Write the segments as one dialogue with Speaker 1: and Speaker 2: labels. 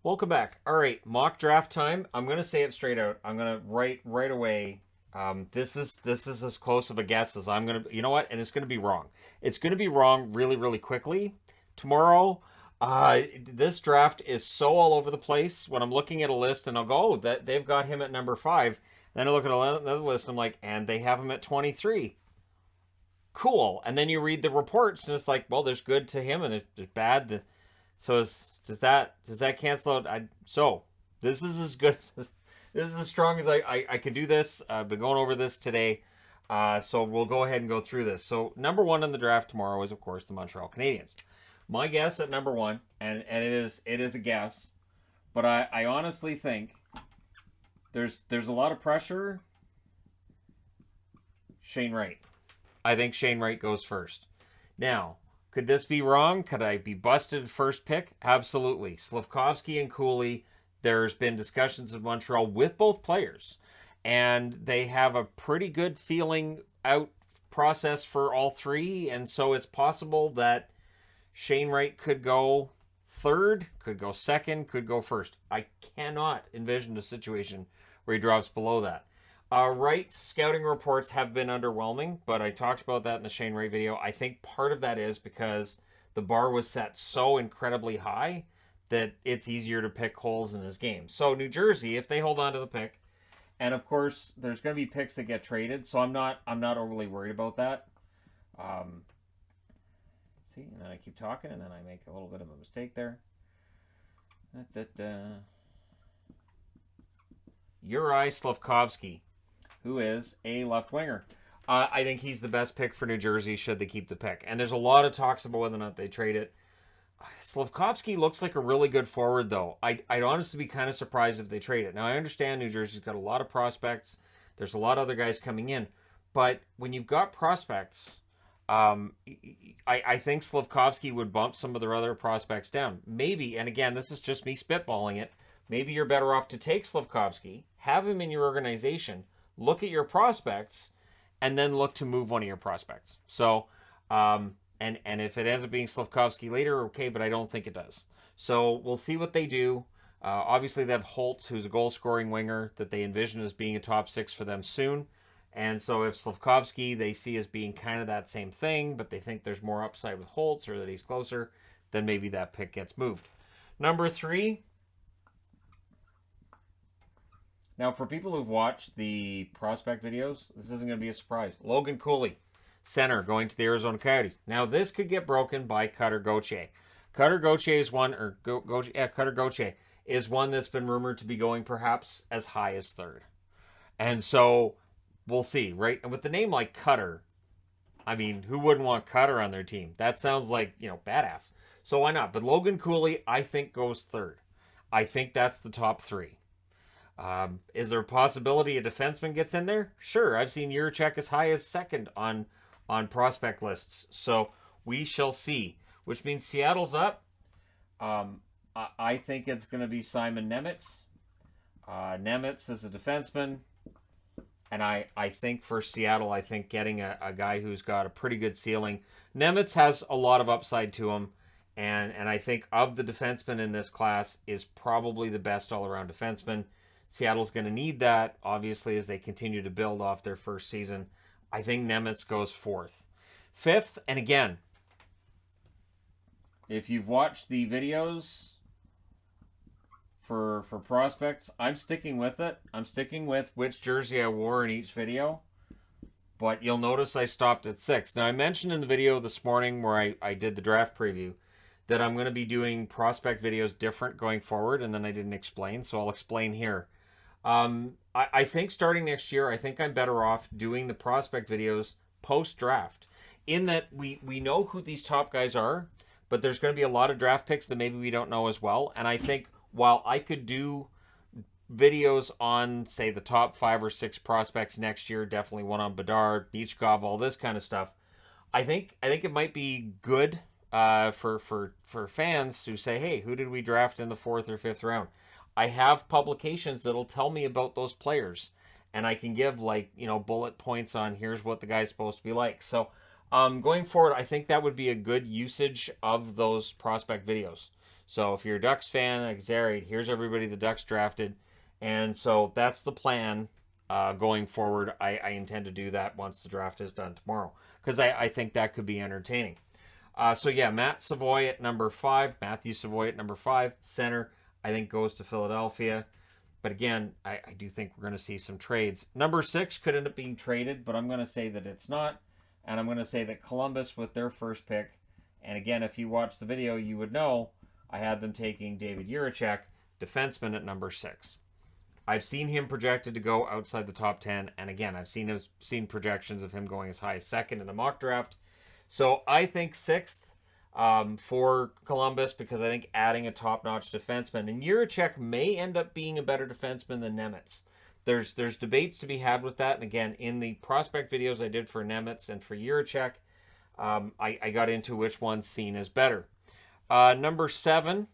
Speaker 1: Welcome back. All right, mock draft time. I'm gonna say it straight out. I'm gonna right away. This is as close of a guess as I'm gonna. You know what? And it's gonna be wrong. It's gonna be wrong really quickly. Tomorrow, this draft is so all over the place. When I'm looking at a list and I'll go, oh, that they've got him at number 5. Then I look at another list and I'm like, and they have him at 23. Cool. And then you read the reports and it's like, well, there's good to him and there's bad. So does that cancel out? So this is as good as this is as strong as I can do this. I've been going over this today, so we'll go ahead and go through this. So number one in the draft tomorrow is of course the Montreal Canadiens. My guess at number one, and it is a guess, but I honestly think there's a lot of pressure. Shane Wright. I think Shane Wright goes first. Now, could this be wrong? Could I be busted first pick? Absolutely. Slafkovsky and Cooley, there's been discussions of Montreal with both players, and they have a pretty good feeling out process for all three, and so it's possible that Shane Wright could go third, could go second, could go first. I cannot envision a situation where he drops below that. Wright's scouting reports have been underwhelming, but I talked about that in the Shane Wright video. I think part of that is because the bar was set so incredibly high that it's easier to pick holes in his game. So New Jersey, if they hold on to the pick, and of course there's going to be picks that get traded, so I'm not overly worried about that. See, and then I keep talking, and then I make a little bit of a mistake there. Uri Slafkovsky, who is a left winger. I think he's the best pick for New Jersey should they keep the pick. And there's a lot of talks about whether or not they trade it. Slafkovsky looks like a really good forward, though. I'd honestly be kind of surprised if they trade it. Now, I understand New Jersey's got a lot of prospects. There's a lot of other guys coming in. But when you've got prospects, I think Slafkovsky would bump some of their other prospects down. Maybe, and again, this is just me spitballing it, maybe you're better off to take Slafkovsky, have him in your organization, look at your prospects, and then look to move one of your prospects. So, and if it ends up being Slafkovsky later, okay, but I don't think it does. So we'll see what they do. Obviously, they have Holtz, who's a goal-scoring winger that they envision as being a top 6 for them soon. And so if Slafkovsky they see as being kind of that same thing, but they think there's more upside with Holtz or that he's closer, then maybe that pick gets moved. Number 3. Now, for people who've watched the prospect videos, this isn't going to be a surprise. Logan Cooley, center, going to the Arizona Coyotes. Now, this could get broken by Cutter Gauthier. Cutter Gauthier is one, Cutter Gauthier is one that's been rumored to be going perhaps as high as third. And so, we'll see, right? And with the name like Cutter, I mean, who wouldn't want Cutter on their team? That sounds like, badass. So why not? But Logan Cooley, I think, goes third. I think that's the top 3. Is there a possibility a defenseman gets in there? Sure. I've seen Juracek as high as second on prospect lists. So we shall see. Which means Seattle's up. I think it's going to be Simon Nemitz. Nemitz is a defenseman. And I think for Seattle, I think getting a guy who's got a pretty good ceiling. Nemitz has a lot of upside to him. And I think of the defensemen in this class is probably the best all-around defenseman. Seattle's going to need that, obviously, as they continue to build off their first season. I think Nemitz goes 4th. 5th, and again, if you've watched the videos for prospects, I'm sticking with it. I'm sticking with which jersey I wore in each video. But you'll notice I stopped at 6. Now, I mentioned in the video this morning where I did the draft preview that I'm going to be doing prospect videos different going forward, and then I didn't explain, so I'll explain here. I think starting next year, I think I'm better off doing the prospect videos post-draft, in that we know who these top guys are, but there's going to be a lot of draft picks that maybe we don't know as well, and I think while I could do videos on, say, the top 5 or 6 prospects next year, definitely one on Bedard, Bichkov, all this kind of stuff, I think it might be good for fans who say, hey, who did we draft in the 4th or 5th round? I have publications that'll tell me about those players, and I can give bullet points on here's what the guy's supposed to be like. So going forward, I think that would be a good usage of those prospect videos. So if you're a Ducks fan, like Zary, here's everybody the Ducks drafted. And so that's the plan going forward. I intend to do that once the draft is done tomorrow, because I think that could be entertaining. So yeah, Matt Savoy at number 5. Matthew Savoy at number 5. Center, I think, goes to Philadelphia. But again, I do think we're going to see some trades. Number 6 could end up being traded, but I'm going to say that it's not. And I'm going to say that Columbus with their first pick. And again, if you watch the video, you would know I had them taking David Jiricek, defenseman, at number 6. I've seen him projected to go outside the top 10. And again, I've seen projections of him going as high as 2nd in a mock draft. So I think 6th for Columbus, because I think adding a top-notch defenseman, and Jiricek may end up being a better defenseman than Nemitz. There's debates to be had with that. And again, in the prospect videos I did for Nemitz and for Jiricek, I got into which one's seen as better. Number 7.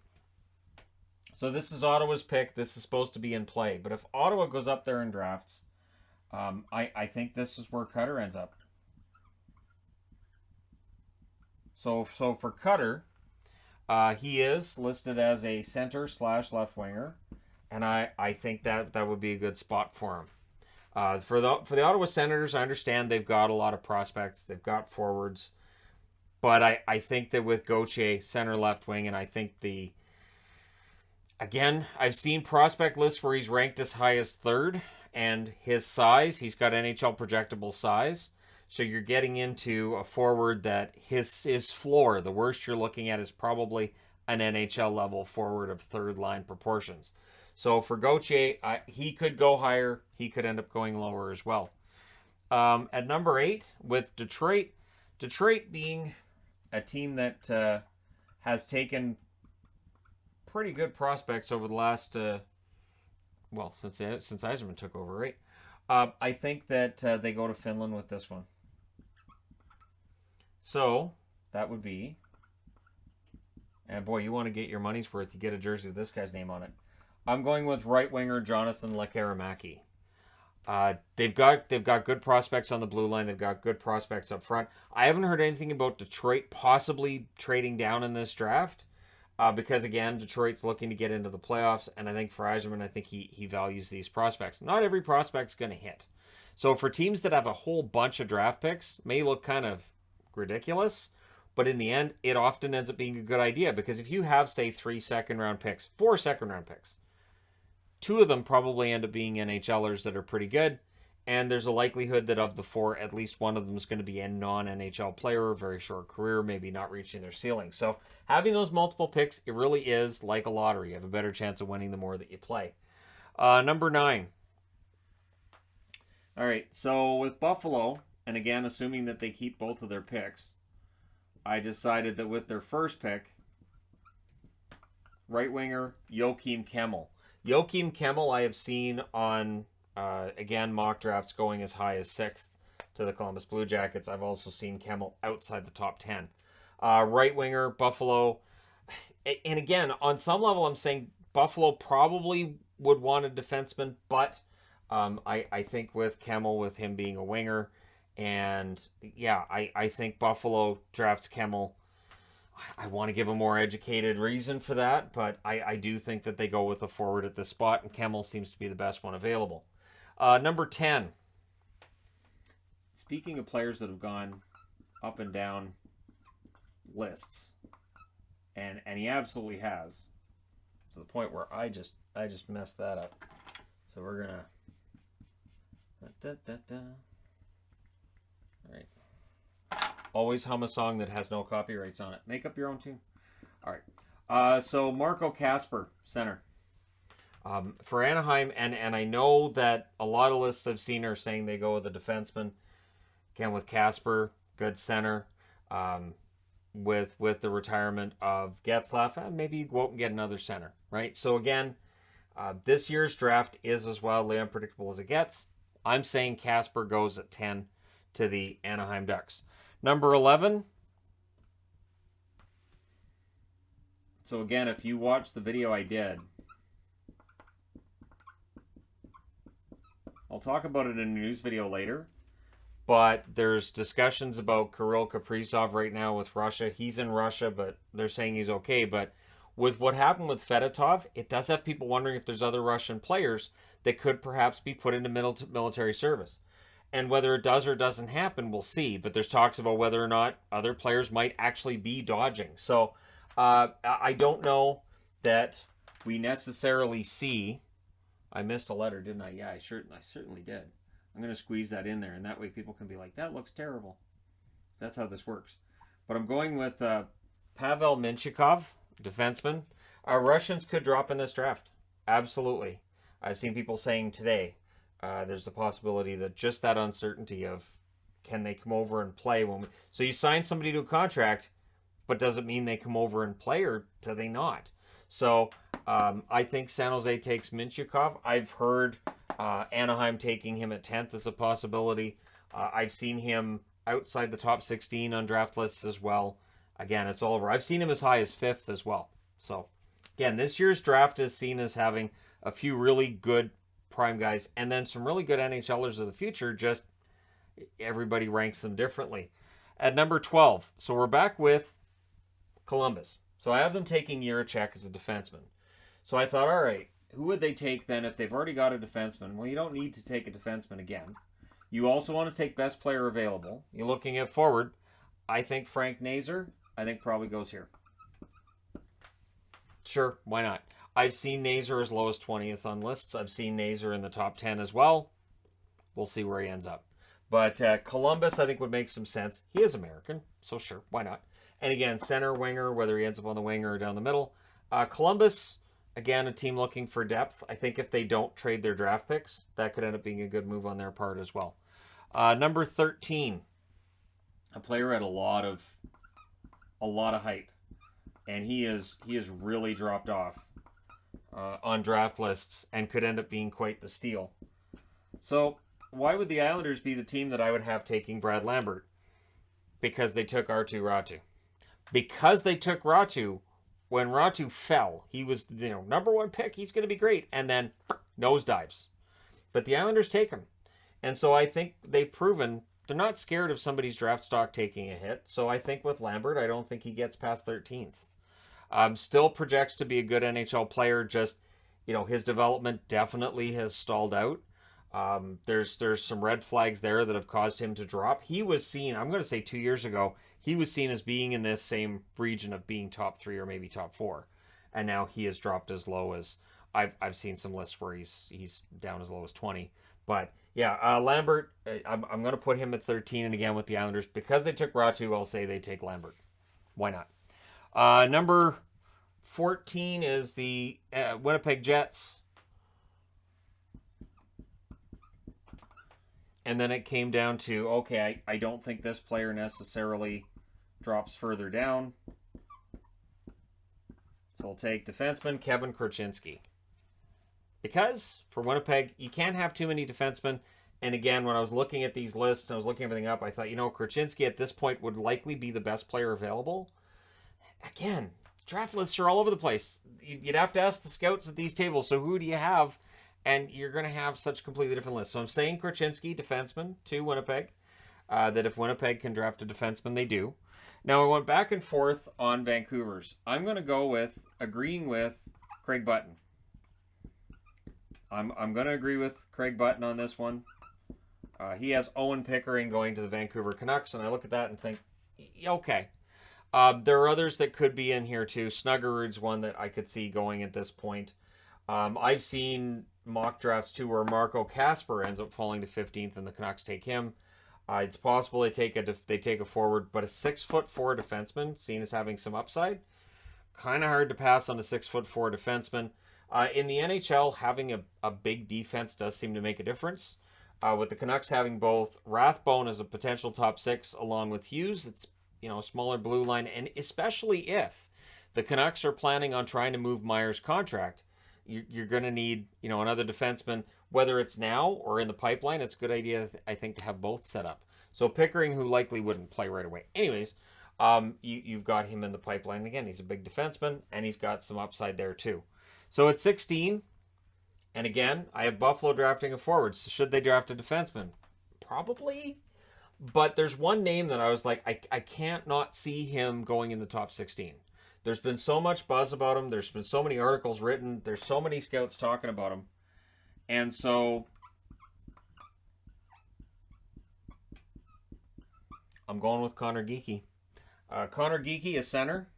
Speaker 1: So this is Ottawa's pick. This is supposed to be in play. But if Ottawa goes up there in drafts, I think this is where Cutter ends up. So for Cutter, he is listed as a center / left winger, and I think that would be a good spot for him. For the Ottawa Senators, I understand they've got a lot of prospects, they've got forwards, but I think that with Gauthier, center left wing, and I think again, I've seen prospect lists where he's ranked as high as 3rd, and his size, he's got NHL projectable size. So you're getting into a forward that his floor, the worst you're looking at, is probably an NHL level forward of 3rd line proportions. So for Gauthier, he could go higher. He could end up going lower as well. At number 8, with Detroit being a team that has taken pretty good prospects over the last, since Yzerman took over, right? I think that they go to Finland with this one. So that would be, and boy, you want to get your money's worth, you get a jersey with this guy's name on it. I'm going with right winger Jonathan Lekkerimäki. They've got good prospects on the blue line. They've got good prospects up front. I haven't heard anything about Detroit possibly trading down in this draft, because again, Detroit's looking to get into the playoffs, and I think for Yzerman, I think he values these prospects. Not every prospect's going to hit. So for teams that have a whole bunch of draft picks, may look kind of ridiculous, but in the end, it often ends up being a good idea, because if you have, say, 3 second-round picks, 4 second-round picks, 2 of them probably end up being NHLers that are pretty good, and there's a likelihood that of the 4, at least one of them is going to be a non-NHL player, a very short career, maybe not reaching their ceiling. So having those multiple picks, it really is like a lottery. You have a better chance of winning the more that you play. Number 9. All right, so with Buffalo, and again, assuming that they keep both of their picks, I decided that with their first pick, right winger Joakim Kemell. Joakim Kemell I have seen on, again, mock drafts going as high as 6th to the Columbus Blue Jackets. I've also seen Kemell outside the top 10. Right winger, Buffalo. And again, on some level, I'm saying Buffalo probably would want a defenseman, but I think with Kemell, with him being a winger, and yeah, I think Buffalo drafts Kemell. I want to give a more educated reason for that, but I do think that they go with a forward at this spot, and Kemell seems to be the best one available. Number 10. Speaking of players that have gone up and down lists, and he absolutely has, to the point where I just messed that up. So we're gonna. All right. Always hum a song that has no copyrights on it. Make up your own tune. All right. So Marco Kasper, center. For Anaheim, and I know that a lot of lists I've seen are saying they go with a defenseman. Again, with Kasper, good center. With the retirement of Getzlaf, maybe you go out and get another center, right? So again, this year's draft is as wildly unpredictable as it gets. I'm saying Kasper goes at 10 to the Anaheim Ducks. Number 11. So again, if you watch the video I did, I'll talk about it in a news video later, but there's discussions about Kirill Kaprizov right now with Russia. He's in Russia, but they're saying he's okay. But with what happened with Fedotov, it does have people wondering if there's other Russian players that could perhaps be put into military service. And whether it does or doesn't happen, we'll see. But there's talks about whether or not other players might actually be dodging. So I don't know that we necessarily see. I missed a letter, didn't I? Yeah, I certainly did. I'm going to squeeze that in there, and that way people can be like, that looks terrible. That's how this works. But I'm going with Pavel Mintyukov, defenseman. Our Russians could drop in this draft. Absolutely. I've seen people saying today there's the possibility that just that uncertainty of can they come over and play when we... So you sign somebody to a contract, but does it mean they come over and play, or do they not? So I think San Jose takes Mintyukov. I've heard Anaheim taking him at 10th as a possibility. I've seen him outside the top 16 on draft lists as well. Again, it's all over. I've seen him as high as 5th as well. So again, this year's draft is seen as having a few really good prime guys and then some really good NHLers of the future. Just everybody ranks them differently. At number 12, so we're back with Columbus. So I have them taking Jiricek as a defenseman. So I thought, all right, who would they take then if they've already got a defenseman? Well, you don't need to take a defenseman again. You also want to take best player available. You're looking at forward. I think Frank Nazar, I think probably goes here. Sure, why not? I've seen Nazar as low as 20th on lists. I've seen Nazar in the top 10 as well. We'll see where he ends up. But Columbus, I think, would make some sense. He is American, so sure, why not? And again, center, winger, whether he ends up on the wing or down the middle. Columbus, again, a team looking for depth. I think if they don't trade their draft picks, that could end up being a good move on their part as well. Number 13, a player at a lot of hype, and he is really dropped off on draft lists and could end up being quite the steal. So why would the Islanders be the team that I would have taking Brad Lambert? Because they took Arttu Ratu. Because they took Ratu, when Ratu fell, he was number one pick. He's going to be great, and then nosedives. But the Islanders take him. And so I think they've proven they're not scared of somebody's draft stock taking a hit. So I think with Lambert, I don't think he gets past 13th. Still projects to be a good NHL player. Just, his development definitely has stalled out. There's some red flags there that have caused him to drop. He was seen, I'm going to say 2 years ago, he was seen as being in this same region of being top 3 or maybe top 4. And now he has dropped as low as, I've seen some lists where he's down as low as 20. But yeah, Lambert, I'm going to put him at 13. And again, with the Islanders, because they took Ratu, I'll say they take Lambert. Why not? Number 14 is the Winnipeg Jets. And then it came down to, okay, I don't think this player necessarily drops further down. So I'll take defenseman Kevin Korchinski. Because for Winnipeg, you can't have too many defensemen. And again, when I was looking at these lists, I was looking everything up, I thought, Korchinski at this point would likely be the best player available. Again, draft lists are all over the place. You'd have to ask the scouts at these tables, so who do you have? And you're going to have such completely different lists. So I'm saying Korchinski, defenseman, to Winnipeg. That if Winnipeg can draft a defenseman, they do. Now, I went back and forth on Vancouver's. I'm going to go with agreeing with Craig Button. I'm going to agree with Craig Button on this one. He has Owen Pickering going to the Vancouver Canucks, and I look at that and think, okay. There are others that could be in here too. Snuggerud's one that I could see going at this point. I've seen mock drafts too where Marco Kasper ends up falling to 15th and the Canucks take him. It's possible they take a forward, but a 6'4" defenseman seen as having some upside. Kind of hard to pass on a 6'4" defenseman. In the NHL, having a big defense does seem to make a difference. With the Canucks having both Rathbone as a potential top 6 along with Hughes, it's a smaller blue line, and especially if the Canucks are planning on trying to move Meyer's contract, you're going to need another defenseman, whether it's now or in the pipeline. It's a good idea, I think, to have both set up. So Pickering, who likely wouldn't play right away. Anyways, you've got him in the pipeline. Again, he's a big defenseman, and he's got some upside there too. So at 16, and again, I have Buffalo drafting a forward. So should they draft a defenseman? Probably. But there's one name that I was like, I can't not see him going in the top 16. There's been so much buzz about him. There's been so many articles written. There's so many scouts talking about him. And so I'm going with Connor Geekie. Connor Geekie is center.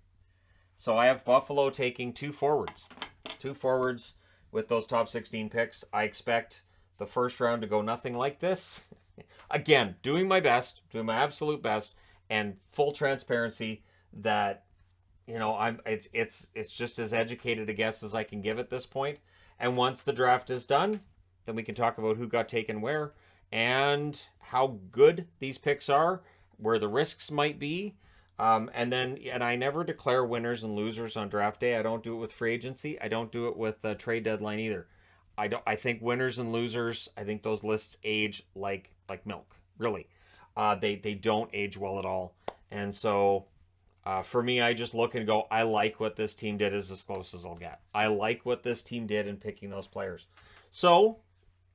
Speaker 1: So I have Buffalo taking 2 forwards. 2 forwards with those top 16 picks. I expect the first round to go nothing like this. Again, doing my best, doing my absolute best, and full transparency that, you know, it's just as educated a guess as I can give at this point. And once the draft is done, then we can talk about who got taken where and how good these picks are, where the risks might be. And I never declare winners and losers on draft day. I don't do it with free agency. I don't do it with the trade deadline either. I think winners and losers, I think those lists age like milk, really. They don't age well at all. And so for me, I just look and go, I like what this team did is as close as I'll get. I like what this team did in picking those players. So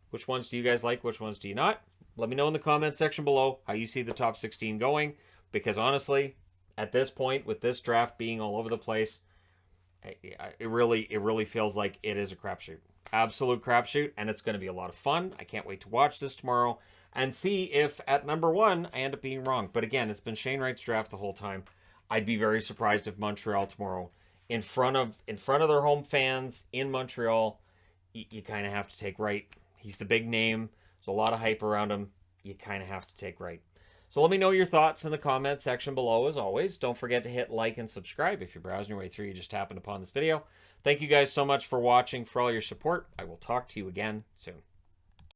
Speaker 1: which ones do you guys like? Which ones do you not? Let me know in the comment section below how you see the top 16 going. Because honestly, at this point, with this draft being all over the place, it really feels like it is a crapshoot. Absolute crapshoot, and it's going to be a lot of fun. I can't wait to watch this tomorrow and see if at number 1 I end up being wrong. But again, it's been Shane Wright's draft the whole time. I'd be very surprised if Montreal tomorrow, in front of their home fans in Montreal, you kind of have to take Wright. He's the big name. There's a lot of hype around him. You kind of have to take Wright. So let me know your thoughts in the comment section below, as always. Don't forget to hit like and subscribe if you're browsing your way through. You just happened upon this video. Thank you guys so much for watching, for all your support. I will talk to you again soon.